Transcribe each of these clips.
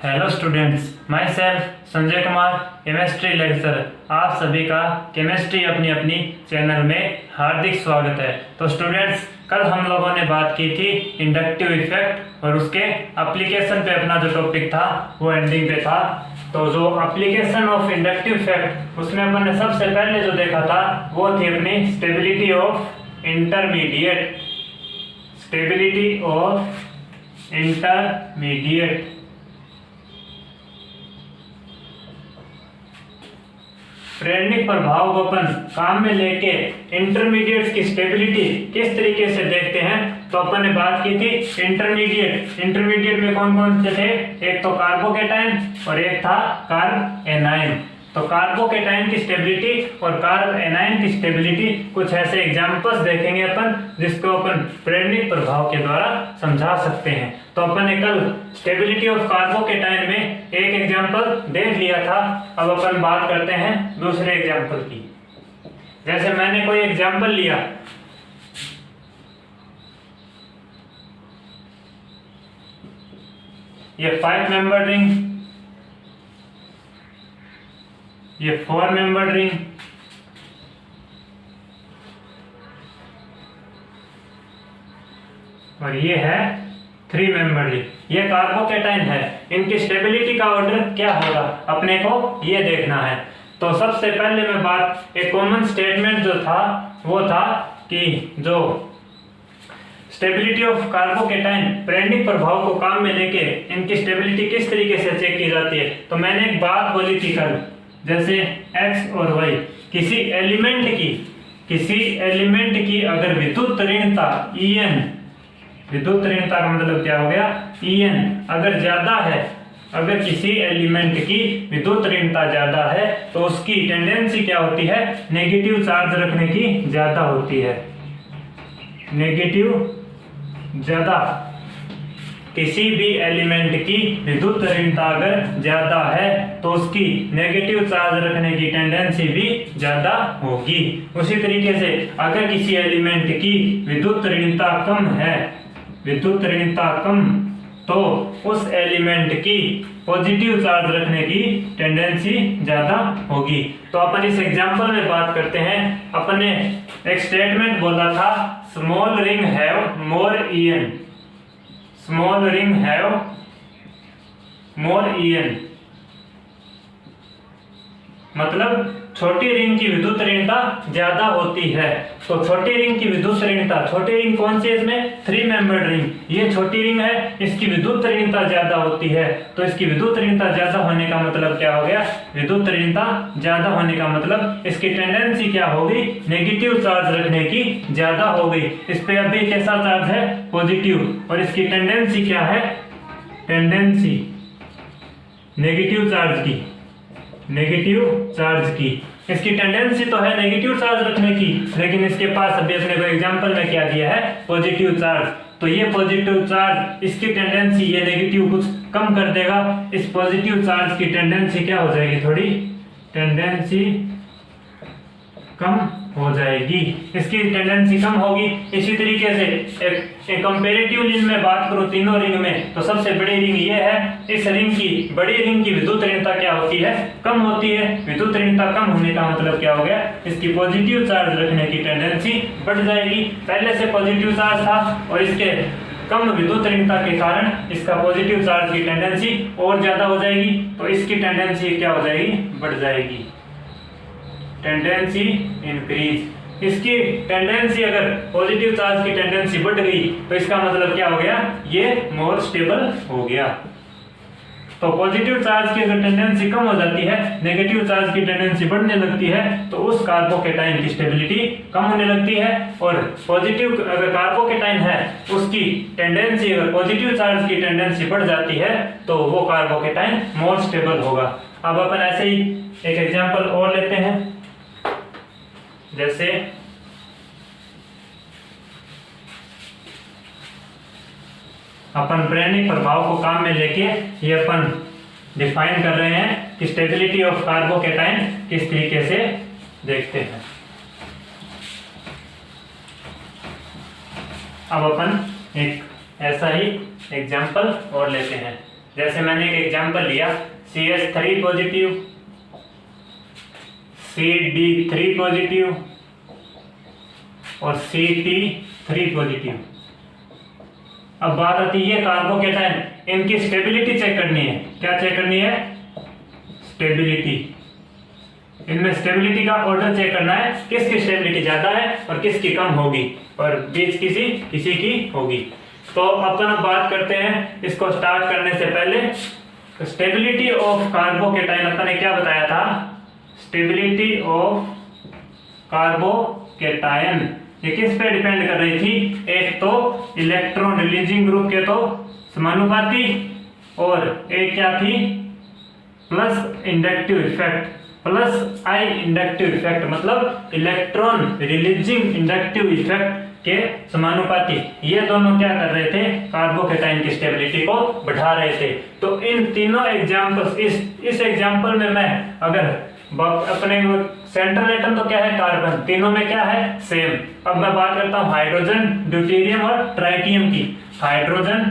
Hello students, my self Sanjay Kumar, chemistry lecture. आप सभी का केमिस्ट्री अपनी अपनी चैनल में हार्दिक स्वागत है। तो स्टूडेंट्स, कल हम लोगों ने बात की थी इंडक्टिव इफेक्ट और उसके एप्लीकेशन पे। अपना जो टॉपिक था वो एंडिंग पे था। तो जो एप्लीकेशन ऑफ इंडक्टिव इफेक्ट, उसमें अपन ने सबसे पहले जो देखा था वो थी अपनी stability of intermediate. Stability of intermediate प्रेरणिक प्रभाव को अपन काम में लेके इंटरमीडिएट्स की स्टेबिलिटी किस तरीके से देखते हैं। तो अपन ने बात की थी इंटरमीडिएट में कौन कौन से थे। एक तो कार्बोकेटाइन और एक था कार्ब एनाइन। तो कार्बोकेटाइन की स्टेबिलिटी और कार्ब एनाइन की स्टेबिलिटी, कुछ ऐसे एग्जांपल्स देखेंगे अपन जिसको अपन प्रेरणिक प्रभाव के द्वारा समझा सकते हैं। तो अपन ने कल स्टेबिलिटी ऑफ कार्बोकेटाइन में एक एग्जांपल देख लिया था। अब अपन बात करते हैं दूसरे एग्जांपल की। जैसे मैंने कोई एग्जांपल लिया, ये 5 मेंबर रिंग, ये 4 मेंबर रिंग, और ये है 3 मेंबर रिंग। ये कार्बोकेटाइन है। इनकी स्टेबिलिटी का ऑर्डर क्या होगा अपने को ये देखना है। तो सबसे पहले मैं बात, एक कॉमन स्टेटमेंट जो था वो था कि जो स्टेबिलिटी ऑफ कार्बोकेटाइन, प्रेरणिक प्रभाव को काम में लेके इनकी स्टेबिलिटी किस तरीके से चेक की जाती है। तो मैंने एक बात बोली थी कल, जैसे x और y, किसी एलिमेंट की अगर विद्युत ऋणता En, विद्युत ऋणता का मतलब क्या हो गया, En अगर ज्यादा है, अगर किसी एलिमेंट की विद्युत ऋणता ज्यादा है तो उसकी टेंडेंसी क्या होती है, नेगेटिव चार्ज रखने की ज्यादा होती है। नेगेटिव ज्यादा, किसी भी एलिमेंट की विद्युत ऋणता अगर ज्यादा है तो उसकी नेगेटिव चार्ज रखने की टेंडेंसी भी ज्यादा होगी। उसी तरीके से अगर किसी एलिमेंट की विद्युत ऋणता कम है, विद्युत ऋणता कम, तो उस एलिमेंट की पॉजिटिव चार्ज रखने की टेंडेंसी ज्यादा होगी। तो अपन इस एग्जांपल में बात करते हैं। अपन ने एक स्टेटमेंट बोला था, small ring have more En, small ring have more En, मतलब छोटी रिंग की विद्युत ऋणता ज्यादा होती है। तो छोटी रिंग की विद्युत ऋणता, छोटी रिंग कौन सी है इसमें, 3 मेंबर्ड रिंग। ये छोटी रिंग है, इसकी विद्युत ऋणता ज्यादा होती है। तो इसकी विद्युत ऋणता ज्यादा होने का मतलब क्या हो गया, विद्युत ऋणता ज्यादा होने का मतलब इसकी टेंडेंसी क्या होगी, नेगेटिव चार्ज रखने की ज्यादा हो गई। इस पे अभी कैसा चार्ज है, पॉजिटिव, और इसकी टेंडेंसी क्या है, टेंडेंसी नेगेटिव चार्ज की, नेगेटिव चार्ज की। इसकी टेंडेंसी तो है नेगेटिव चार्ज रखने की, लेकिन इसके पास अभी अपने को एग्जांपल में क्या दिया है, पॉजिटिव चार्ज। तो ये पॉजिटिव चार्ज, इसकी टेंडेंसी, ये नेगेटिव कुछ कम कर देगा। इस पॉजिटिव चार्ज की टेंडेंसी क्या हो जाएगी, थोड़ी टेंडेंसी कम हो जाएगी। इसकी टेंडेंसी कम होगी। इसी तरीके से एक कंपैरेटिव रिंग में बात करूं, तीनों रिंग में, तो सबसे बड़ी रिंग ये है। इस रिंग की, बड़ी रिंग की विद्युत ऋणता क्या होती है, कम होती है। विद्युत ऋणता कम होने का मतलब क्या हो गया, इसकी पॉजिटिव चार्ज रखने की टेंडेंसी बढ़ जाएगी। पहले से पॉजिटिव चार्ज था और इसके कम विद्युत ऋणता के कारण इसका पॉजिटिव चार्ज की टेंडेंसी और ज्यादा हो जाएगी। तो इसकी टेंडेंसी क्या हो जाएगी, बढ़ जाएगी, टेंडेंसी इंक्रीज। इसकी टेंडेंसी, अगर पॉजिटिव चार्ज की टेंडेंसी बढ़ गई तो इसका मतलब क्या हो गया, ये मोर स्टेबल हो गया। तो पॉजिटिव चार्ज की अगर टेंडेंसी कम हो जाती है, नेगेटिव चार्ज की टेंडेंसी बढ़ने लगती है, तो उस कार्बोकेटाइन की स्टेबिलिटी कम होने लगती है। और पॉजिटिव अगर कार्बोकेटाइन है, उसकी टेंडेंसी, अगर पॉजिटिव चार्ज की टेंडेंसी बढ़ जाती है तो वो कार्बोकेटाइन मोर स्टेबल होगा। अब अपन ऐसे ही एक एग्जांपल और लेते हैं। जैसे अपन प्रेरणिक प्रभाव को काम में लेके ये अपन डिफाइन कर रहे हैं कि स्टेबिलिटी ऑफ कार्बोकेटाइन किस तरीके से देखते हैं। अब अपन एक ऐसा ही एग्जाम्पल और लेते हैं। जैसे मैंने एक एग्जाम्पल लिया CH3 पॉजिटिव, CD3 पॉजिटिव और CT3 पॉजिटिव। अब बात आती है कार्बोकेटाइन, इनकी स्टेबिलिटी चेक करनी है। क्या चेक करनी है? स्टेबिलिटी। इनमें स्टेबिलिटी का ऑर्डर चेक करना है, किसकी स्टेबिलिटी ज्यादा है और किसकी कम होगी, और बीच किसी की होगी। तो अपन अब बात करते हैं इसको स्टार्ट करने से पहले स्टेबिलिटी ऑफ कार्बोकेटाइन। अपन ने क्या बताया था? स्टेबिलिटी ऑफ कार्बोकेटाइन ये किस पे डिपेंड कर रही थी? एक तो इलेक्ट्रॉन रिलीजिंग ग्रुप के तो समानुपाती, और एक क्या थी? प्लस इंडक्टिव इफेक्ट, प्लस आई इंडक्टिव इफेक्ट, मतलब इलेक्ट्रॉन रिलीजिंग इंडक्टिव इफेक्ट के समानुपाती। ये दोनों क्या कर रहे थे? कार्बोकेटाइन की स्टेबिलिटी को बढ़ा रहे थे। तो इन तीनों एग्जांपल्स, इस एग्जांपल में मैं अगर अपने सेंट्रल एटम तो क्या है? कार्बन। तीनों में क्या है? सेम। अब मैं बात करता हूं हाइड्रोजन, ड्यूटेरियम और ट्राइटियम की। हाइड्रोजन,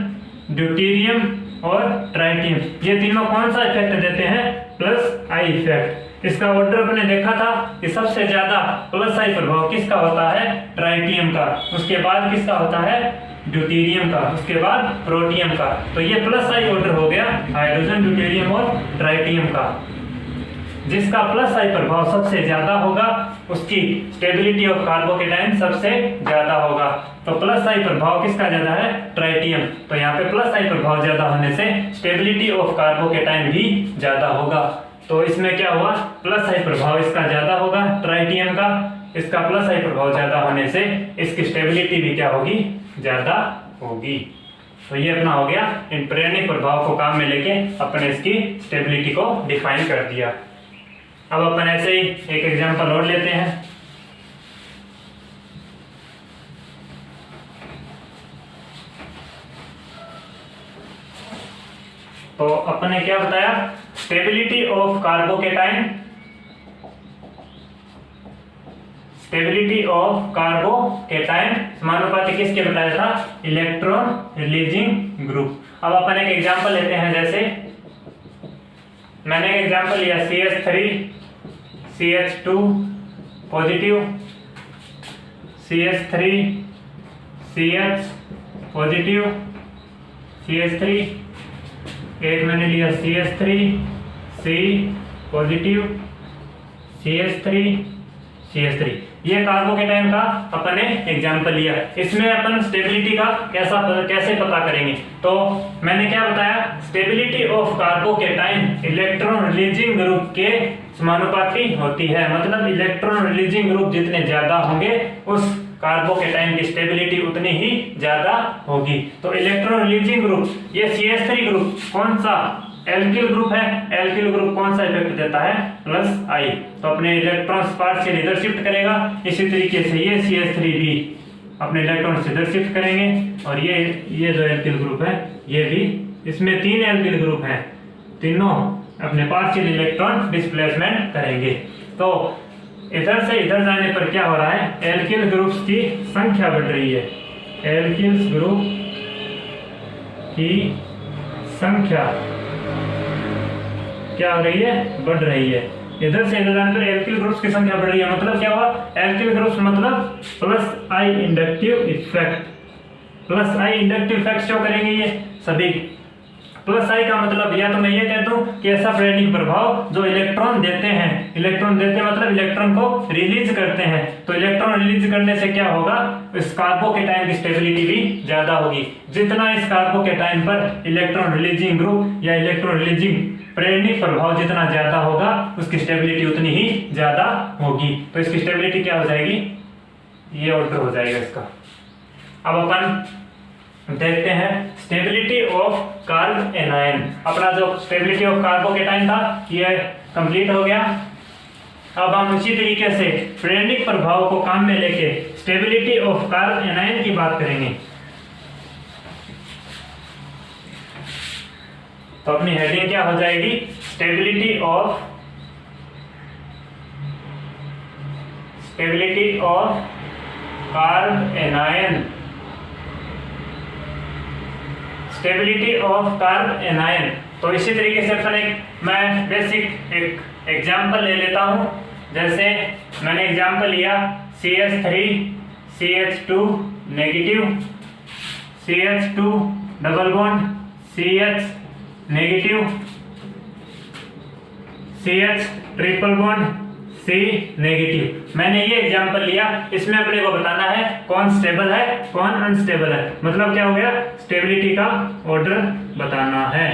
ड्यूटेरियम और ट्राइटियम, ये तीनों कौन सा इफेक्ट देते हैं? Plus I effect. इसका ऑर्डर अपने देखा था कि सबसे ज्यादा प्लस आई प्रभाव किसका होता है? ट्राइटियम का। उसके बाद किसका होता है? ड्यूटेरियम का। उसके बाद प्रोटियम का। तो ये प्लस आई ऑर्डर हो गया हाइड्रोजन, ड्यूटेरियम और ट्राइटियम का। जिसका प्लस आई प्रभाव सबसे ज्यादा होगा उसकी स्टेबिलिटी ऑफ कार्बोकेटाइन सबसे ज्यादा होगा। तो प्लस आई प्रभाव किसका ज्यादा है? ट्राइटियम। तो यहाँ पे प्लस आई प्रभाव ज्यादा होने से स्टेबिलिटी ऑफ कार्बोकेटाइन भी ज्यादा होगा। तो इसमें क्या हुआ? प्लस आई प्रभाव इसका ज्यादा होगा ट्राइटियम का। इसका प्लस आई प्रभाव ज्यादा होने से इसकी स्टेबिलिटी भी क्या होगी? ज्यादा होगी। तो ये अपना हो गया, इन प्रेरणिक प्रभाव को काम में लेके अपने इसकी स्टेबिलिटी को डिफाइन कर दिया। अब अपन ऐसे ही एक एग्जांपल और लेते हैं। तो अपन ने क्या बताया? Stability of carbocation, stability of carbocation समानुपाती किसके बताया था? Electron releasing group. अब अपन एक एग्जांपल लेते हैं। जैसे मैंने एक एग्जांपल लिया CH3 CH2 positive, CH3 CH positive, CH3, एक मैंने लिया CH3 C positive, CH3 CH3। ये कार्बोकेटाइन का अपन ने एग्जांपल लिया। इसमें अपन स्टेबिलिटी का कैसे पता करेंगे? तो मैंने क्या बताया? Stability of carbocation electron releasing group के समानुपाती होती है। मतलब इलेक्ट्रॉन रिलीजिंग ग्रुप जितने ज्यादा होंगे उस कार्बोकेटाइन की स्टेबिलिटी उतनी ही ज्यादा होगी। तो इलेक्ट्रॉन रिलीजिंग ग्रुप, ये CH3 ग्रुप कौन सा? एल्किल ग्रुप है। एल्किल ग्रुप कौन सा इफेक्ट देता है? प्लस आई। तो अपने इलेक्ट्रॉन्स पार्शियल इधर शिफ्ट करेगा। इसी तरीके से ये CH3 भी अपने इलेक्ट्रॉन्स इधर शिफ्ट करेंगे। और ये जो एल्किल ग्रुप है ये भी, इसमें 3 एल्किल ग्रुप हैं, तीनों अपने पार्शियल इलेक्ट्रॉन डिस्प्लेसमेंट करेंगे। तो इधर से इधर जाने पर क्या हो रहा है? एल्किल ग्रुप्स की संख्या बढ़ रही है। एल्किल ग्रुप की संख्या क्या हो रही है? बढ़ रही है। इधर से इधर जाने पर एल्किल ग्रुप्स की संख्या बढ़ रही है। मतलब क्या हुआ? एल्किल ग्रुप्स मतलब प्लस आई इंडक्टिव इफेक्ट। प्लस आई इंडक्टिव इफेक्ट शो करेंगे ये सभी। प्लस आई का मतलब या तो मैं ये कहता हूं कि ऐसा प्रेरणिक प्रभाव जो इलेक्ट्रॉन देते हैं, इलेक्ट्रॉन देते मतलब इलेक्ट्रॉन को रिलीज करते हैं। तो इलेक्ट्रॉन रिलीज करने से क्या होगा? इस कार्बोकेटाइन की स्टेबिलिटी भी ज्यादा होगी। जितना इस कार्बोकेटाइन पर इलेक्ट्रॉन रिलीजिंग ग्रुप या इलेक्ट्रॉन रिलीजिंग प्रेरणिक प्रभाव जितना ज्यादा होगा उसकी स्टेबिलिटी उतनी ही ज्यादा होगी। तो इसकी स्टेबिलिटी क्या हो जाएगी? ये ऑर्डर हो जाएगा इसका। अब अपन देखते हैं स्टेबिलिटी ऑफ कार्ब एनायन। अपना जो स्टेबिलिटी ऑफ कार्बोकेटाइन था ये कंप्लीट हो गया। अब हम उसी तरीके से प्रेरणिक प्रभाव को काम में लेके स्टेबिलिटी ऑफ कार्ब एनायन की बात करेंगे। तो अपनी हेडिंग क्या हो जाएगी? Stability of carb anion stability of carb anion. तो इसी तरीके से अपन मैं बेसिक एक एग्जाम्पल ले लेता हूँ। जैसे मैंने एग्जाम्पल लिया CH3 CH2 negative, CH2 double bond CH negative, CH triple bond C negative. मैंने ये एग्जाम्पल लिया, इसमें अपने को बताना है कौन स्टेबल है कौन अनस्टेबल है। मतलब क्या हो गया, स्टेबिलिटी का ऑर्डर बताना है,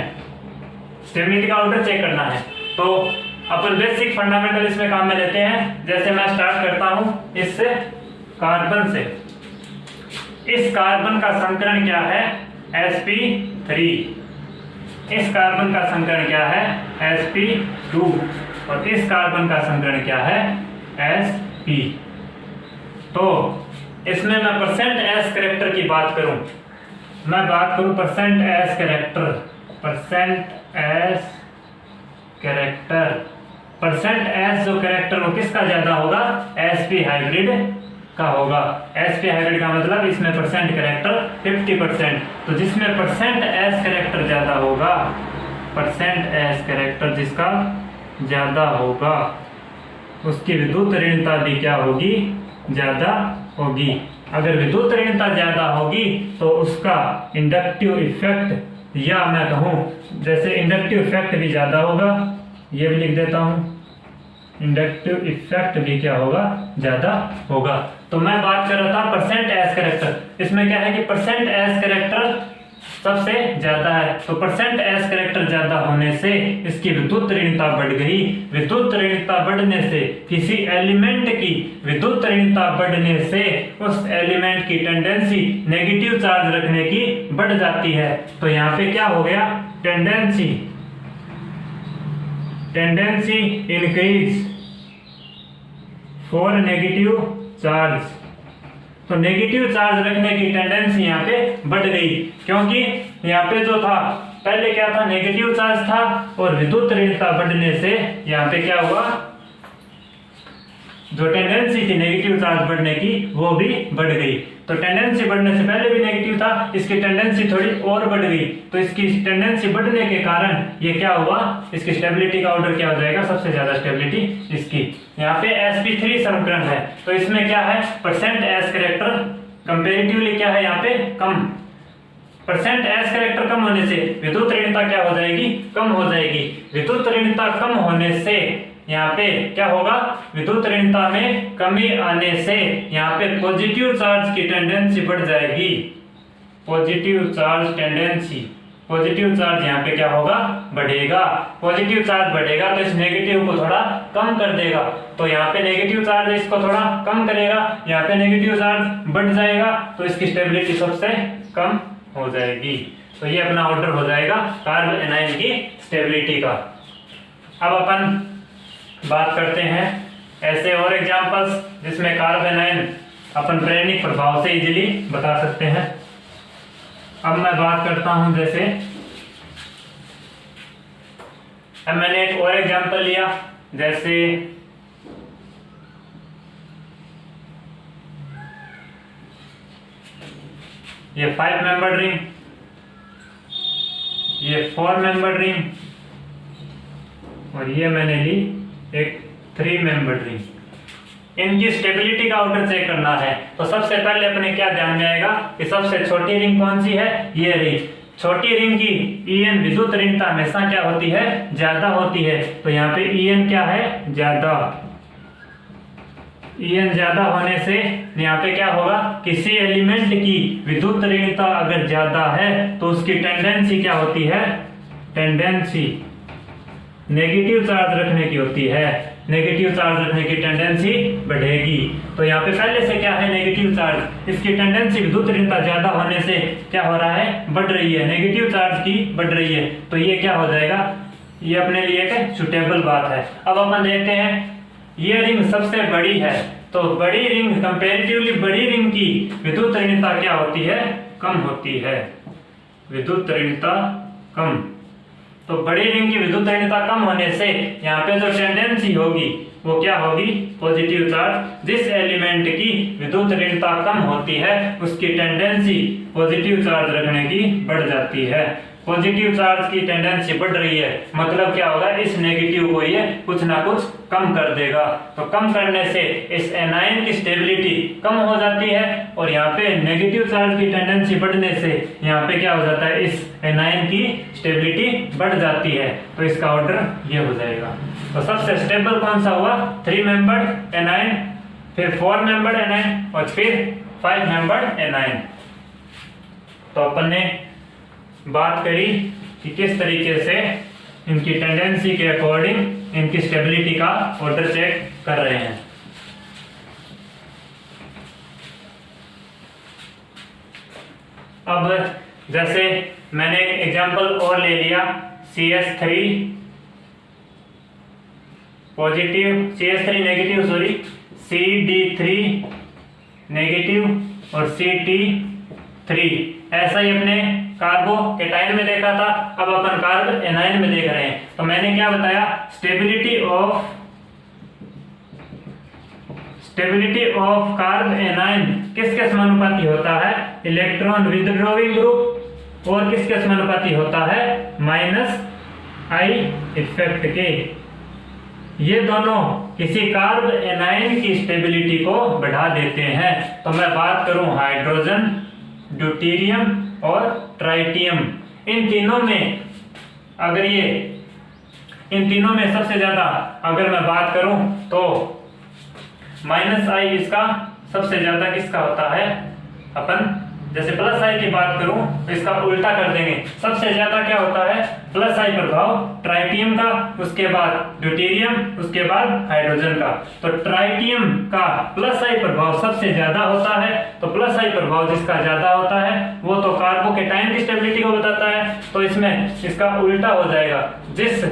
स्टेबिलिटी का ऑर्डर चेक करना है। तो अपन बेसिक फंडामेंटल इसमें काम में लेते हैं। जैसे मैं स्टार्ट करता हूं इससे कार्बन से। इस कार्बन का संकरण क्या है, sp3। इस कार्बन का संकरण क्या है, sp2। और इस कार्बन का संकरण क्या है, sp। तो इसमें मैं परसेंट एस कैरेक्टर की बात करूं, मैं बात करूं percent S character, percent S character, percent S जो कैरेक्टर वो किसका ज्यादा होगा, sp हाइब्रिड का होगा। sp हाइब्रिड का मतलब इसमें परसेंट कैरेक्टर 50%। तो जिसमें परसेंट एस कैरेक्टर ज्यादा होगा, परसेंट एस कैरेक्टर जिसका ज्यादा होगा, उसकी विद्युत ऋणता भी क्या होगी, ज्यादा होगी। अगर विद्युत ऋणता ज्यादा होगी तो उसका इंडक्टिव इफेक्ट, या मैं कहूँ जैसे इंडक्टिव इफेक्ट भी ज्यादा होगा, ये भी लिख देता हूँ, इंडक्टिव इफेक्ट भी क्या होगा, ज्यादा होगा। तो मैं बात कर रहा था परसेंट एस कैरेक्टर। इसमें क्या है कि परसेंट एस कैरेक्टर सबसे ज्यादा है, तो परसेंट एस कैरेक्टर ज्यादा होने से इसकी विद्युत ऋणता बढ़ गई। विद्युत ऋणता बढ़ने से किसी एलिमेंट की विद्युत ऋणता बढ़ने से उस एलिमेंट की टेंडेंसी नेगेटिव चार्ज रखने की बढ़ जाती है। तो यहाँ पे क्या हो गया, tendency increase for negative charge. तो नेगेटिव चार्ज रखने की टेंडेंसी यहाँ पे बढ़ गई, क्योंकि यहाँ पे जो था पहले क्या था, नेगेटिव चार्ज था, और विद्युत ऋणता बढ़ने से यहाँ पे क्या हुआ, जो टेंडेंसी थी नेगेटिव चार्ज बढ़ने की वो भी बढ़ गई। तो टेंडेंसी बढ़ने से पहले भी नेगेटिव था, इसकी टेंडेंसी थोड़ी और बढ़ गई। तो इसकी टेंडेंसी बढ़ने के कारण ये क्या हुआ, इसकी स्टेबिलिटी का ऑर्डर क्या हो जाएगा, सबसे ज्यादा स्टेबिलिटी इसकी। यहाँ पे sp3 संकरण है, तो इसमें क्या है, परसेंट एस कैरेक्टर कंपेरेटिवली क्या है, यहाँ पे कम। परसेंट एस कैरेक्टर कम होने से विद्युत ऋणता क्या हो जाएगी, कम हो जाएगी। विद्युत ऋणता कम होने से यहाँ पे क्या होगा, विद्युत ऋणता में कमी आने से यहाँ पे पॉजिटिव चार्ज की टेंडेंसी बढ़ जाएगी। Positive charge tendency, positive charge यहाँ पे क्या होगा, बढ़ेगा। पॉजिटिव चार्ज बढ़ेगा तो इस नेगेटिव को थोड़ा कम कर देगा। तो यहाँ पे नेगेटिव चार्ज इसको थोड़ा कम करेगा, यहाँ पे नेगेटिव चार्ज बढ़ जाएगा, तो इसकी स्टेबिलिटी सबसे कम हो जाएगी। तो ये अपना ऑर्डर हो जाएगा कार्ब एनायन की स्टेबिलिटी का। अब अपन बात करते हैं ऐसे और एग्जांपल्स जिसमें कार्ब एनायन अपन प्रेरणिक प्रभाव से इजीली बता सकते हैं। अब मैं बात करता हूं, जैसे अब मैंने एक और एग्जांपल लिया, जैसे ये 5 मेंबर रिंग, ये 4 मेंबर रिंग, और ये मैंने ली एक 3 मेंबर रिंग। इनकी स्टेबिलिटी का ऑर्डर चेक करना है। तो सबसे पहले अपने क्या ध्यान में आएगा कि सबसे छोटी रिंग कौन सी है, ये रिंग। छोटी रिंग की En विद्युत ऋणता हमेशा क्या होती है, ज्यादा होती है। तो यहाँ पे En क्या है, ज्यादा। En ज्यादा होने से यहाँ पे क्या होगा, किसी एलिमेंट की विद्युत ऋणता अगर ज्यादा है तो उसकी टेंडेंसी क्या होती है, टेंडेंसी नेगेटिव चार्ज रखने की होती है। नेगेटिव चार्ज रखने की टेंडेंसी बढ़ेगी। तो यहाँ पे पहले से क्या है, नेगेटिव चार्ज, इसकी टेंडेंसी विद्युत ऋणता ज्यादा होने से क्या हो रहा है, बढ़ रही है, नेगेटिव चार्ज की बढ़ रही है। तो ये क्या हो जाएगा, ये अपने लिए एक सुटेबल बात है। अब अपन देखते हैं, ये रिंग सबसे बड़ी है, तो बड़ी रिंग कंपेरेटिवली बड़ी रिंग की विद्युत ऋणता क्या होती है, कम होती है, विद्युत ऋणता कम। तो बड़ी रिंग की विद्युत ऋणता कम होने से यहाँ पे जो टेंडेंसी होगी वो क्या होगी, पॉजिटिव चार्ज। जिस एलिमेंट की विद्युत ऋणता कम होती है उसकी टेंडेंसी पॉजिटिव चार्ज रखने की बढ़ जाती है। पॉजिटिव चार्ज की टेंडेंसी बढ़ रही है मतलब क्या होगा, इस नेगेटिव को ये कुछ ना कुछ कम कर देगा। तो कम करने से इस एनायन की स्टेबिलिटी कम हो जाती है और यहाँ पे नेगेटिव चार्ज की टेंडेंसी बढ़ने से यहाँ पे क्या हो जाता है, इस एनायन की स्टेबिलिटी बढ़ जाती है। तो इसका ऑर्डर ये हो जाएगा। तो सबसे स्टेबल कौन सा हुआ, 3 मेंबर्ड एनायन, फिर 4 मेंबर्ड एनायन और फिर 5 मेंबर्ड एनायन। तो अपन ने बात करी कि किस तरीके से इनकी टेंडेंसी के अकॉर्डिंग इनकी स्टेबिलिटी का ऑर्डर चेक कर रहे हैं। अब जैसे मैंने एक एग्जांपल और ले लिया, CS3 positive, CS3 negative, sorry, CD3 negative और CT3। ऐसा ही अपने कार्बोकेटाइन में देखा था, अब अपन कार्ब एनायन में देख रहे हैं। तो मैंने क्या बताया, स्टेबिलिटी ऑफ कार्ब एनायन किसके समानुपाती होता है, इलेक्ट्रॉन विथड्रॉइंग ग्रुप, और किसके समानुपाती होता है, -I इफेक्ट के। ये दोनों किसी कार्ब एनायन की स्टेबिलिटी को बढ़ा देते हैं। तो मैं बात करूं हाइड्रोजन, ड्यूटेरियम और ट्राइटियम, इन तीनों में सबसे ज्यादा अगर मैं बात करूं तो -I इसका सबसे ज्यादा किसका होता है, अपन जैसे +I की बात करूं तो इसका उल्टा कर देंगे। सबसे ज्यादा क्या होता है, +I प्रभाव ट्राइटियम का, उसके बाद ड्यूटेरियम, उसके बाद हाइड्रोजन का। तो ट्राइटियम का +I प्रभाव सबसे ज्यादा होता है। तो +I प्रभाव जिसका ज्यादा होता है वो तो कार्बोकेटाइन की स्टेबिलिटी को बताता है। तो इसमें इसका उल्टा हो जाएगा। जिस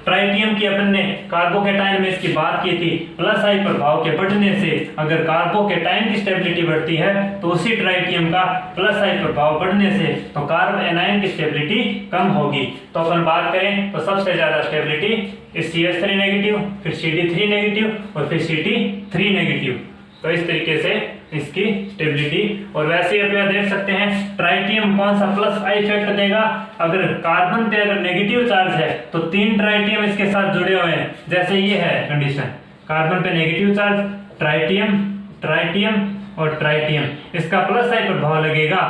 ट्राइटियम की अपन ने कार्बोकेटाइन में इसकी बात की थी, +I प्रभाव के बढ़ने से अगर कार्बोकेटाइन की स्टेबिलिटी बढ़ती है तो उसी ट्राइटियम का +I प्रभाव बढ़ने से तो कार्ब एनायन की स्टेबिलिटी कम होगी। तो अपन बात करें तो सबसे ज्यादा स्टेबिलिटी इस CS3 नेगेटिव, फिर CD3 नेगेटिव और फिर CT3 नेगेटिव। तो इस तरीके से इसकी स्टेबिलिटी। और वैसे ही आप देख सकते हैं ट्राइटियम कौन सा +I इफेक्ट देगा, अगर कार्बन पे अगर नेगेटिव चार्ज है तो 3 ट्राइटियम इसके साथ जुड़े हुए हैं। जैसे ये है कंडीशन, कार्बन पे नेगेटिव चार्ज, ट्राइटियम, ट्राइटियम और ट्राइटियम, इसका +I प्रभाव लगेगा,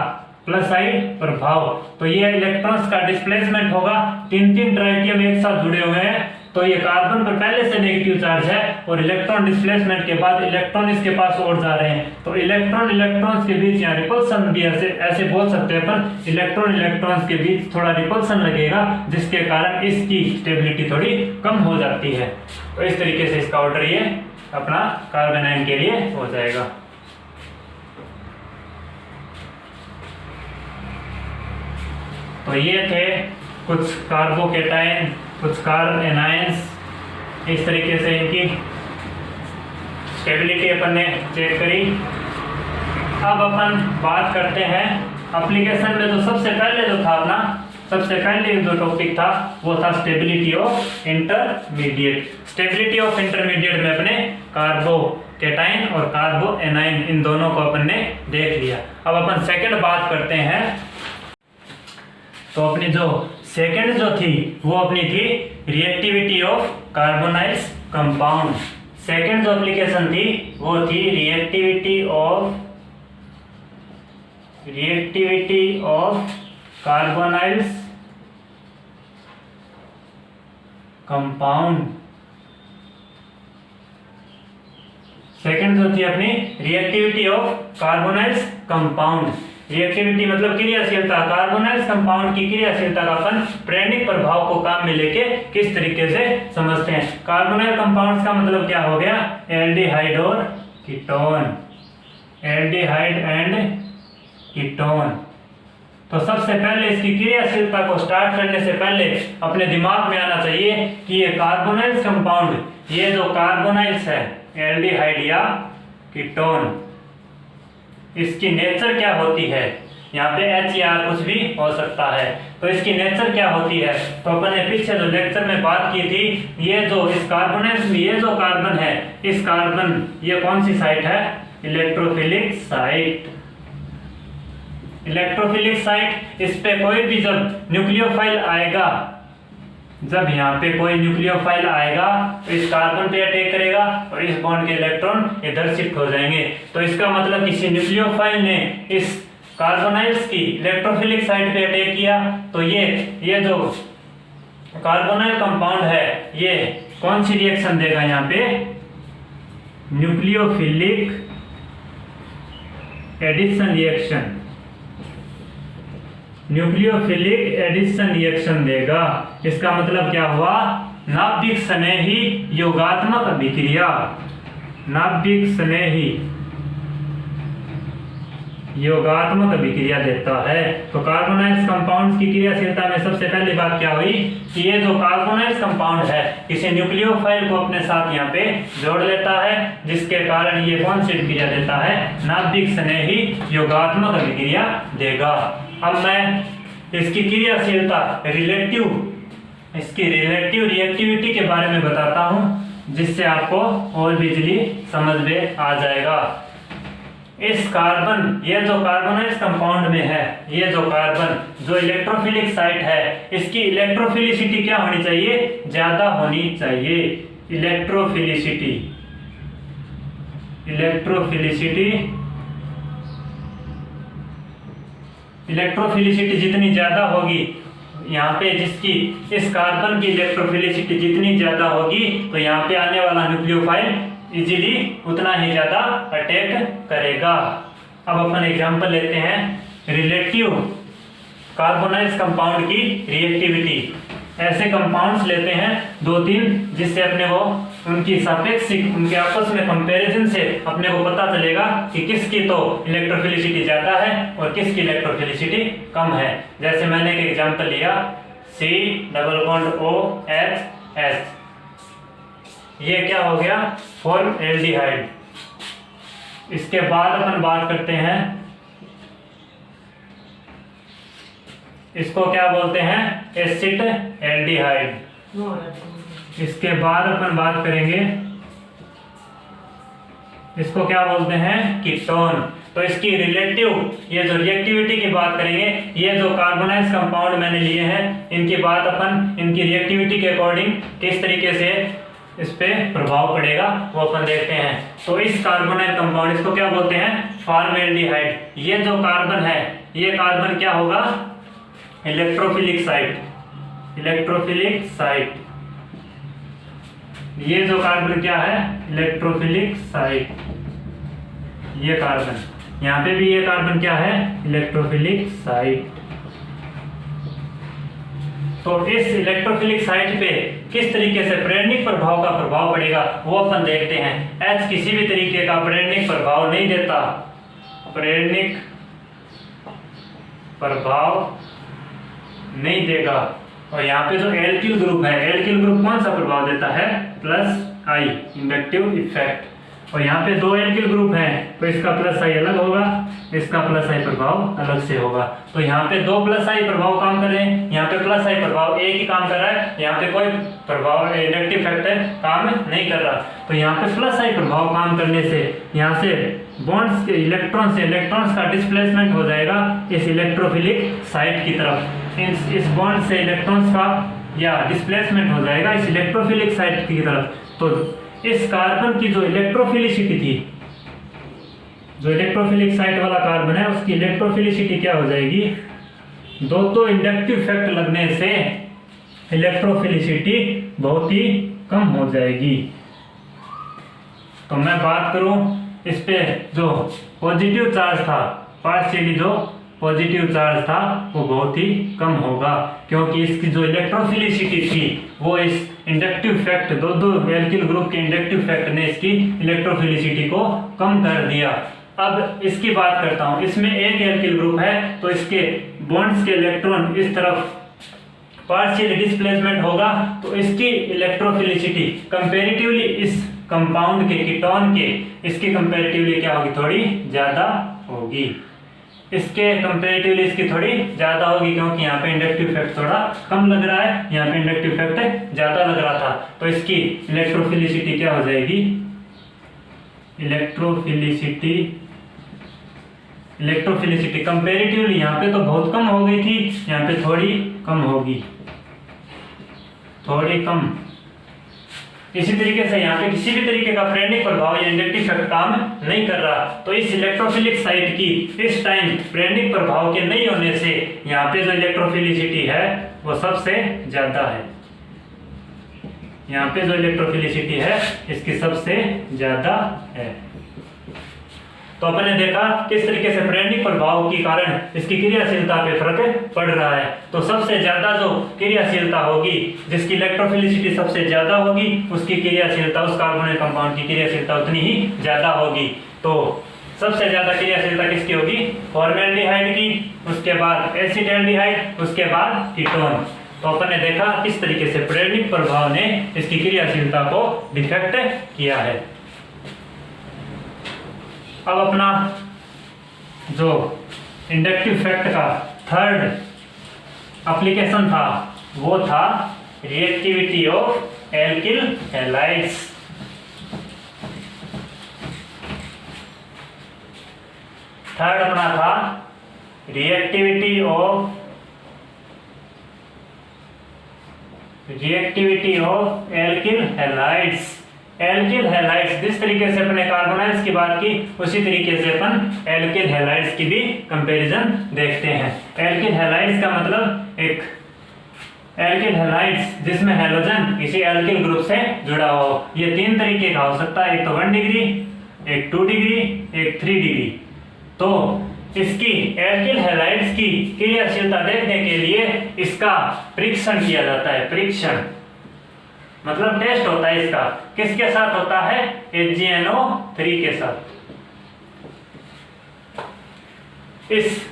+I प्रभाव। तो ये इलेक्ट्रॉन्स का डिस्प्लेसमेंट होगा, 3 ट्राइटियम एक साथ जुड़े हुए हैं। तो ये कार्बन पर पहले से नेगेटिव चार्ज है और इलेक्ट्रॉन डिस्प्लेसमेंट के बाद इलेक्ट्रॉन इसके पास और जा रहे हैं। तो इलेक्ट्रॉन्स के बीच यहाँ रिपल्सन भी ऐसे बोल सकते हैं अपन, इलेक्ट्रॉन्स के बीच थोड़ा रिपल्सन लगेगा जिसके कारण इसकी स्टेबिलिटी थोड़ी कम हो जाती है। तो इस तरीके से इसका ऑर्डर ये अपना कार्बन एनायन के लिए हो जाएगा। तो ये थे कुछ कार्बोकेटाइन, कुछ कार्ब एनायंस, इस तरीके से इनकी स्टेबिलिटी अपन ने चेक करी। अब अपन बात करते हैं एप्लीकेशन में। तो सबसे पहले जो था अपना, सबसे पहले जो टॉपिक था वो था stability of intermediate. Stability of intermediate में अपने कार्बोकेटाइन और कार्बो एनायन इन दोनों को अपन ने देख लिया। अब अपन सेकंड बात करते हैं। तो अपनी जो सेकंड जो थी वो अपनी थी reactivity of carbonyls compound. Second जो एप्लीकेशन थी वो थी reactivity of carbonyls compound. Second जो थी अपनी reactivity of carbonyls compound. Reactivity मतलब क्रियाशीलता, कार्बोनाइल्स कंपाउंड की क्रियाशीलता का अपन प्रेरणिक प्रभाव को काम में लेके किस तरीके से समझते हैं। कार्बोनाइल कंपाउंड्स का मतलब क्या हो गया, एल्डिहाइड और कीटोन, एल्डिहाइड एंड कीटोन। तो सबसे पहले इसकी क्रियाशीलता को स्टार्ट करने से पहले अपने दिमाग में आना चाहिए कि ये कार्बोनाइल्स कंपाउंड, ये जो कार्बोनाइल्स है एल्डिहाइड या कीटोन, इसकी नेचर क्या होती है। यहाँ पे H या R कुछ भी हो सकता है। तो इसकी नेचर क्या होती है, तो अपन ने पीछे जो लेक्चर में बात की थी, ये जो इस कार्बोनेट्स में ये जो कार्बन है, इस कार्बन ये कौन सी साइट है, इलेक्ट्रोफिलिक साइट। इलेक्ट्रोफिलिक साइट, इस पे कोई भी जब न्यूक्लियोफाइल आएगा, जब यहाँ पे कोई न्यूक्लियोफाइल आएगा तो इस कार्बन पे अटैक करेगा और इस बॉन्ड के इलेक्ट्रॉन इधर शिफ्ट हो जाएंगे। तो इसका मतलब किसी न्यूक्लियोफाइल ने इस कार्बोनाइल्स की इलेक्ट्रोफिलिक साइट पे अटैक किया, तो ये जो कार्बोनाइल कंपाउंड है ये कौन सी रिएक्शन देगा, यहाँ पे nucleophilic addition reaction, nucleophilic addition reaction देगा। इसका मतलब क्या हुआ, नाभिक स्नेही योगात्मक अभिक्रिया, नाभिक स्नेही योगात्मक अभिक्रिया देता है। तो कार्बोनाइल्स कंपाउंड्स की क्रियाशीलता में सबसे पहली बात क्या हुई कि ये जो कार्बोनाइल्स कंपाउंड है किसी न्यूक्लियोफाइल को अपने साथ यहाँ पे जोड़ लेता है, जिसके कारण ये कौन सी अभिक्रिया देता है, नाभिक स्नेही योगात्मक अभिक्रिया देगा। अब मैं इसकी क्रियाशीलता इसकी रिलेटिव रिएक्टिविटी के बारे में बताता हूं, जिससे आपको और भी इजीली समझ में आ जाएगा। इस कार्बन, ये जो कार्बोनाइल्स कंपाउंड में है, ये जो कार्बन जो इलेक्ट्रोफिलिक साइट है, इसकी इलेक्ट्रोफिलिसिटी क्या होनी चाहिए, ज्यादा होनी चाहिए। इलेक्ट्रोफिलिसिटी जितनी ज्यादा होगी, यहाँ पे जिसकी इस कार्बन की इलेक्ट्रोफिलिसिटी जितनी ज्यादा होगी, तो यहाँ पे आने वाला न्यूक्लियोफाइल इजीली उतना ही ज्यादा अटैक करेगा। अब अपन एग्जांपल लेते हैं रिलेटिव कार्बोनाइल्स कंपाउंड की रिएक्टिविटी। ऐसे कंपाउंड्स लेते हैं 2-3, जिससे अपने को उनकी सापेक्षिक, उनके आपस में कंपैरिजन से अपने को पता चलेगा कि किसकी तो इलेक्ट्रोफिलिसिटी ज्यादा है और किसकी इलेक्ट्रोफिलिसिटी कम है। जैसे मैंने एक एग्जांपल लिया C++OHS, ये क्या हो गया, फॉर्मएल्डिहाइड। इसके बाद अपन बात करते हैं, इसको क्या बोलते हैं, एसिटएल्डिहाइड। इसके बाद अपन बात करेंगे, इसको क्या बोलते हैं, कीटोन। तो इसकी रिलेटिव, ये जो रिएक्टिविटी की बात करेंगे, ये जो कार्बोनाइल्स कंपाउंड मैंने लिए हैं, इनकी बात अपन इनकी रिएक्टिविटी के अकॉर्डिंग किस तरीके से इस पे प्रभाव पड़ेगा वो अपन देखते हैं। तो इस कार्बोनाइल कंपाउंड, इसको क्या बोलते हैं, फॉर्मएल्डिहाइड। ये जो कार्बन है, ये कार्बन क्या होगा, इलेक्ट्रोफिलिक साइट। ये जो कार्बन क्या है, इलेक्ट्रोफिलिक साइट। ये कार्बन, यहाँ पे भी ये कार्बन क्या है, इलेक्ट्रोफिलिक साइट। तो इस इलेक्ट्रोफिलिक साइट पे किस तरीके से प्रेरणिक प्रभाव का प्रभाव पड़ेगा वो अपन देखते हैं। H किसी भी तरीके का प्रेरणिक प्रभाव नहीं देता, प्रेरणिक प्रभाव नहीं देगा। और यहाँ पे जो एल्किल ग्रुप है, एल्किल ग्रुप कौन सा प्रभाव देता है, +I, इंडक्टिव इफेक्ट। और यहाँ पे 2 एल्किल ग्रुप हैं, तो इसका +I अलग होगा, इसका +I प्रभाव अलग से होगा। तो यहाँ पे 2 +I प्रभाव काम कर रहे हैं, यहाँ पे +I प्रभाव एक ही काम कर रहा है, यहाँ पे कोई प्रभाव इंडक्टिव फैक्टर काम नहीं कर रहा। तो यहाँ पे +I प्रभाव काम करने से यहाँ से बॉन्ड्स के इलेक्ट्रॉन्स का डिस्प्लेसमेंट हो जाएगा इस इलेक्ट्रोफिलिक साइट की तरफ। इस बॉन्ड से इलेक्ट्रॉन्स का या डिस्प्लेसमेंट हो जाएगा इस इलेक्ट्रोफिलिक साइट की तरफ। तो इस कार्बन की जो इलेक्ट्रोफिलिसिटी थी, जो इलेक्ट्रोफिलिक साइट वाला कार्बन है, उसकी इलेक्ट्रोफिलिसिटी क्या हो जाएगी, दो इंडक्टिव इफेक्ट लगने से इलेक्ट्रोफिलिसिटी बहुत ही कम हो जाएगी। तो मैं बात करूं इस पे, जो पॉजिटिव चार्ज था, पार्शियली जो पॉजिटिव चार्ज था वो बहुत ही कम होगा, क्योंकि इसकी जो इलेक्ट्रोफिलिसिटी थी वो इस इंडक्टिव इफेक्ट, दो एल्किल ग्रुप के इंडक्टिव इफेक्ट ने इसकी इलेक्ट्रोफिलिसिटी को कम कर दिया। अब इसकी बात करता हूं, इसमें एक एल्किल ग्रुप है, तो इसके बॉन्ड्स के इलेक्ट्रॉन इस तरफ पार्शियल डिस्प्लेसमेंट होगा, तो इसकी इलेक्ट्रोफिलिसिटी कंपैरेटिवली इस कंपाउंड के, कीटोन के, इसकी कंपैरेटिवली क्या होगी, थोड़ी ज्यादा होगी। इसके कंपेरेटिवली इसकी थोड़ी ज़्यादा होगी, क्योंकि यहाँ पे इंडक्टिव इफेक्ट थोड़ा कम लग रहा है, यहाँ पे इंडक्टिव इफेक्ट ज़्यादा लग रहा था। तो इसकी इलेक्ट्रोफिलिसिटी क्या हो जाएगी, इलेक्ट्रोफिलिसिटी कंपेरेटिवली यहाँ पे तो बहुत कम हो गई थी, यहाँ पे थोड़ी कम होगी, थोड़ी कम। इसी तरीके से यहाँ पे किसी भी तरीके का प्रेरणिक प्रभाव या इंडक्टिव इफेक्ट काम नहीं कर रहा, तो इस इलेक्ट्रोफिलिक साइट की इस टाइम प्रेरणिक प्रभाव के नहीं होने से यहाँ पे जो इलेक्ट्रोफिलिसिटी है वो सबसे ज्यादा है। यहाँ पे जो इलेक्ट्रोफिलिसिटी है इसकी सबसे ज्यादा है। तो अपन ने देखा किस तरीके से प्रेरणिक प्रभाव के कारण इसकी क्रियाशीलता पे फर्क पड़ रहा है। तो सबसे ज्यादा जो क्रियाशीलता होगी, जिसकी इलेक्ट्रोफिलिसिटी सबसे ज्यादा होगी, उसकी क्रियाशीलता, उस कार्बोनिल कंपाउंड की क्रियाशीलता उतनी ही ज्यादा होगी। तो सबसे ज्यादा क्रियाशीलता किसकी होगी, फॉर्मेल्डिहाइड की, उसके बाद एसिटाल्डिहाइड, उसके बाद कीटोन। तो अपन ने देखा किस तरीके से प्रेरणिक प्रभाव ने इसकी क्रियाशीलता को डिफेक्ट किया है। अब अपना जो इंडक्टिव इफेक्ट का थर्ड एप्लीकेशन था वो था reactivity of alkyl halides. Third अपना था reactivity of alkyl halides. Alkyl halides, जिस तरीके से अपने कार्बोनाइल्स की बात की उसी तरीके से अपन एल्किल हैलाइड्स की भी कंपैरिजन देखते हैं। एल्किल हैलाइड्स का मतलब एक एल्किल हैलाइड्स जिसमें हैलोजन किसी एल्किल ग्रुप से जुड़ा हो। ये तीन तरीके का हो सकता है, एक तो 1 डिग्री, एक 2 डिग्री, एक 3 डिग्री। तो इसकी एल्किल हैलाइड्स की क्रियाशीलता देखने के लिए इसका परीक्षण किया जाता है। परीक्षण मतलब टेस्ट होता है इसका, किसके साथ होता है, HgNO3 के साथ। इस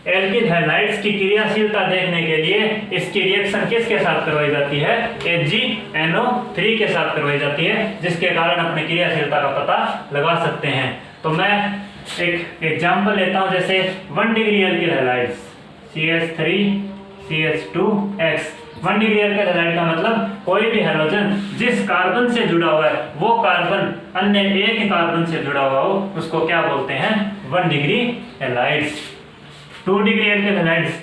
एल्किल हैलाइड्स की क्रियाशीलता देखने के लिए इसकी रिएक्शन किसके साथ करवाई जाती है, HgNO3 के साथ करवाई जाती है, जिसके कारण अपनी क्रियाशीलता का पता लगा सकते हैं। तो मैं एक एग्जांपल लेता हूं, जैसे 1 degree alkyl halides CH3CH2X। 1 degree alkyl halide का मतलब कोई भी हैलोजन जिस कार्बन से जुड़ा हुआ है वो कार्बन अन्य एक कार्बन से जुड़ा हुआ हो, उसको क्या बोलते हैं, 1 degree halides. 2 degree alkyl halides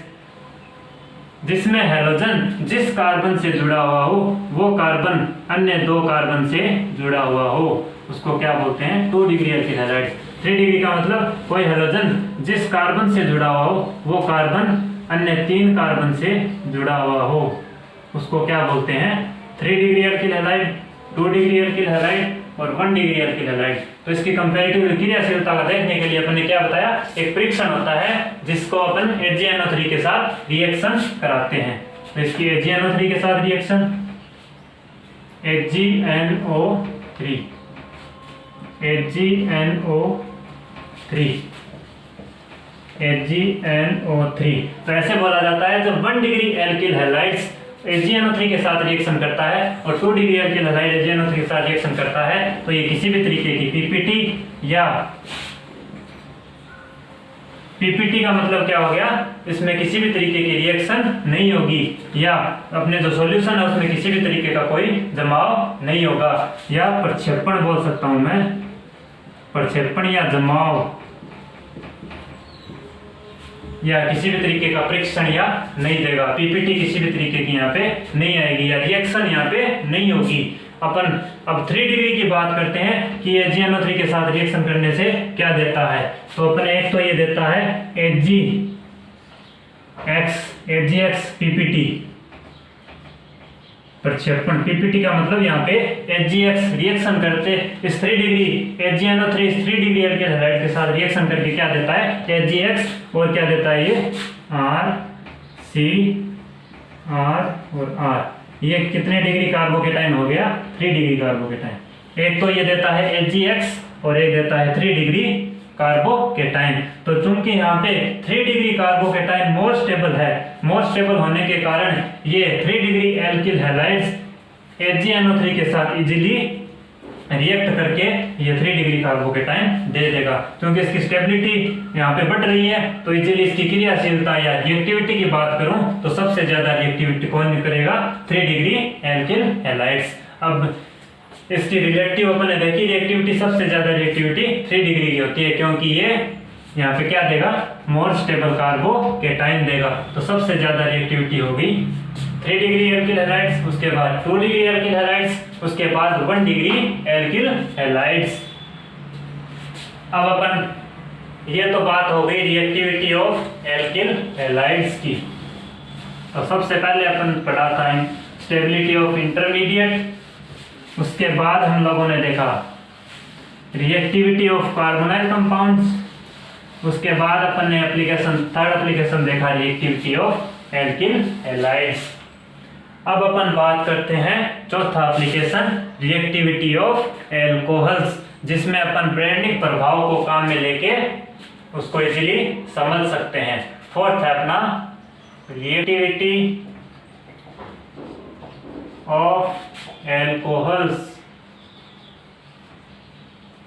जिसमें हैलोजन जिस कार्बन से जुड़ा हुआ हो वो कार्बन अन्य 2 कार्बन से जुड़ा हुआ हो, उसको क्या बोलते हैं, 2 डिग्री एल्किल हैलाइड्स। 3 डिग्री का मतलब कोई हैलोजन जिस कार्बन से जुड़ा हुआ हो वो कार्बन अन्य 3 कार्बन से जुड़ा हुआ हो, उसको क्या बोलते हैं, 3 degree alkyl halide, 2 degree alkyl halide और 1 डिग्री एल्किल हैलाइड। तो इसकी कंपैरेटिव क्रियाशीलता का देखने के लिए अपन ने क्या बताया, एक परीक्षण होता है जिसको अपन HgNO3 के साथ रिएक्शन कराते हैं। तो इसकी HgNO3 के साथ रिएक्शन, HgNO3 तो ऐसे बोला जाता है जब 1 डिग्री एल्किल हैलाइड्स HgNO3 के साथ रिएक्शन करता है और 2 डिग्री एल्किल हैलाइड HgNO3 के साथ रिएक्शन करता है, तो ये किसी भी तरीके की पीपीटी का मतलब क्या हो गया, इसमें किसी भी तरीके की रिएक्शन नहीं होगी, या अपने जो सॉल्यूशन है उसमें किसी भी तरीके का कोई जमाव नहीं होगा, या प्रक्षेपण बोल सकता हूं मैं, प्रक्षेपण या जमाव, या किसी भी तरीके का परीक्षण या नहीं देगा। पीपीटी किसी भी तरीके की यहाँ पे नहीं आएगी, या रिएक्शन यहाँ पे नहीं होगी। अपन अब 3 डिग्री की बात करते हैं कि HgNO3 के साथ रिएक्शन करने से क्या देता है। तो अपन एक तो ये देता है HgX PPT, प्रक्षेपण। पीपीटी का मतलब यहाँ पे HgX रिएक्शन करते इस 3 डिग्री HgNO3 इस 3 डिग्री एल्किल हैलाइड के साथ रिएक्शन करके क्या देता है, HgX, और क्या देता है ये R, C, R और R। ये कितने डिग्री कार्बोकेटाइन हो गया, 3 डिग्री कार्बोकेटाइन। एक तो ये देता है HgX और एक देता है 3 डिग्री कार्बोकेटाइन। तो चूंकि यहाँ पे 3 डिग्री कार्बोकेटाइन मोर स्टेबल है, मोर स्टेबल होने के कारण ये 3 डिग्री एल्किल हैलाइड्स HgNO3 के साथ इजीली रिएक्ट करके ये 3 डिग्री कार्बोकेटाइन दे देगा। क्योंकि इसकी स्टेबिलिटी यहाँ पे बढ़ रही है तो इजीली इसकी क्रियाशीलता या रिएक्टिविटी की बात करूं तो सबसे ज्यादा रिएक्टिविटी कौन करेगा, 3 डिग्री एल्किल हैलाइड्स। अब इसकी रिलेटिव अपन ने देखी, रिएक्टिविटी सबसे ज्यादा रिएक्टिविटी 3 डिग्री की होती है, क्योंकि ये यहाँ पे क्या देगा, मोर स्टेबल कार्बोकेटाइन देगा। तो सबसे ज्यादा रिएक्टिविटी होगी 3 डिग्री एल्किल हैलाइड्स, उसके बाद 2 डिग्री एल्किल हैलाइड्स, उसके बाद 1 डिग्री एल्किल हैलाइड्स। अब अपन ये तो बात हो गई रिएक्टिविटी ऑफ एल्किल हैलाइड्स की। तो सबसे पहले अपन पढ़ा था स्टेबिलिटी ऑफ इंटरमीडिएट, उसके बाद हम लोगों ने देखा रिएक्टिविटी ऑफ कार्बोनाइल कंपाउंड्स, उसके बाद अपन ने थर्ड एप्लीकेशन देखा रिएक्टिविटी ऑफ एल्किल हैलाइड्स। अब अपन बात करते हैं चौथा एप्लीकेशन रिएक्टिविटी ऑफ एल्कोहल्स, जिसमें अपन प्रेरणिक प्रभाव को काम में लेके उसको इजीली समझ सकते हैं। फोर्थ है अपना रिएक्टिविटी ऑफ एल्कोहल्स।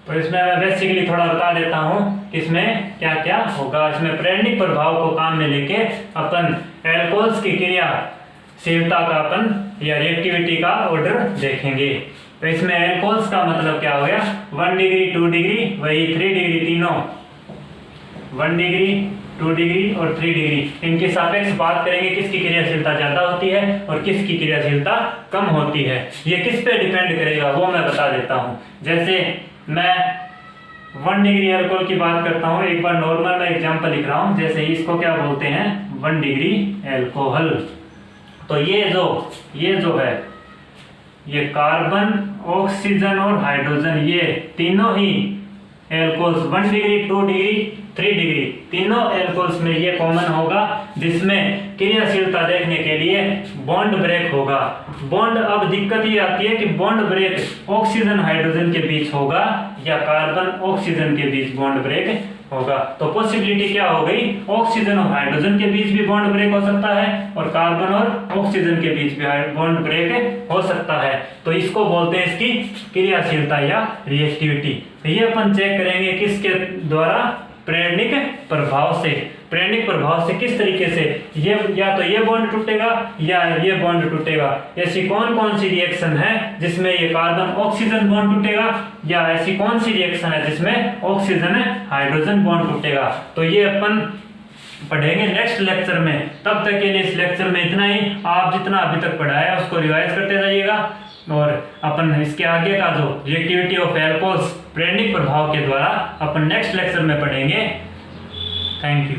तो इसमें मैं बेसिकली थोड़ा बता देता हूँ इसमें क्या क्या होगा। इसमें प्रेरणिक प्रभाव को काम में लेके अपन एल्कोहल्स की क्रियाशीलता का अपन या रिएक्टिविटी का ऑर्डर देखेंगे। तो इसमें एल्कोहल्स का मतलब क्या हो गया, 1 डिग्री 2 डिग्री वही 3 डिग्री, तीनों 1 डिग्री 2 डिग्री और 3 डिग्री, इनके सापेक्ष बात करेंगे किसकी क्रियाशीलता ज्यादा होती है और किसकी क्रियाशीलता कम होती है। ये किस पे डिपेंड करेगा वो मैं बता देता हूँ। जैसे मैं 1 डिग्री एल्कोहल की बात करता हूँ, एक बार नॉर्मल मैं एग्जांपल लिख रहा हूँ। जैसे इसको क्या बोलते हैं, 1 डिग्री एल्कोहल। तो ये जो है ये कार्बन, ऑक्सीजन और हाइड्रोजन, ये तीनों ही एल्कोहल्स 1 डिग्री 2 डिग्री 3 डिग्री, तीनों एल्कोहल्स में ये कॉमन होगा, जिसमें क्रियाशीलता देखने के लिए बॉन्ड ब्रेक होगा। बॉन्ड, अब दिक्कत ये आती है कि बॉन्ड ब्रेक ऑक्सीजन हाइड्रोजन के बीच होगा या कार्बन ऑक्सीजन के बीच बॉन्ड ब्रेक होगा। तो पॉसिबिलिटी क्या हो गई, ऑक्सीजन और हाइड्रोजन के बीच भी बॉन्ड ब्रेक हो सकता है और कार्बन और ऑक्सीजन के बीच भी बॉन्ड ब्रेक हो सकता है। तो इसको बोलते हैं इसकी क्रियाशीलता या रिएक्टिविटी। तो ये अपन चेक करेंगे किसके द्वारा, प्रेरणिक प्रभाव से। प्रेरणिक प्रभाव से किस तरीके से ये या तो ये बॉन्ड टूटेगा या ये बॉन्ड टूटेगा। ऐसी कौन कौन सी रिएक्शन है जिसमें ये कार्बन ऑक्सीजन बॉन्ड टूटेगा, या ऐसी कौन सी रिएक्शन है जिसमें ऑक्सीजन हाइड्रोजन बॉन्ड टूटेगा। तो ये अपन पढ़ेंगे नेक्स्ट लेक्चर में। तब तक के लिए इस लेक्चर में इतना ही। आप जितना अभी तक पढ़ा है उसको रिवाइज करते जाइएगा और अपन इसके आगे का जो रिएक्टिविटी ऑफ एल्कोहल्स प्रेरणिक प्रभाव के द्वारा अपन नेक्स्ट लेक्चर में पढ़ेंगे। Thank you.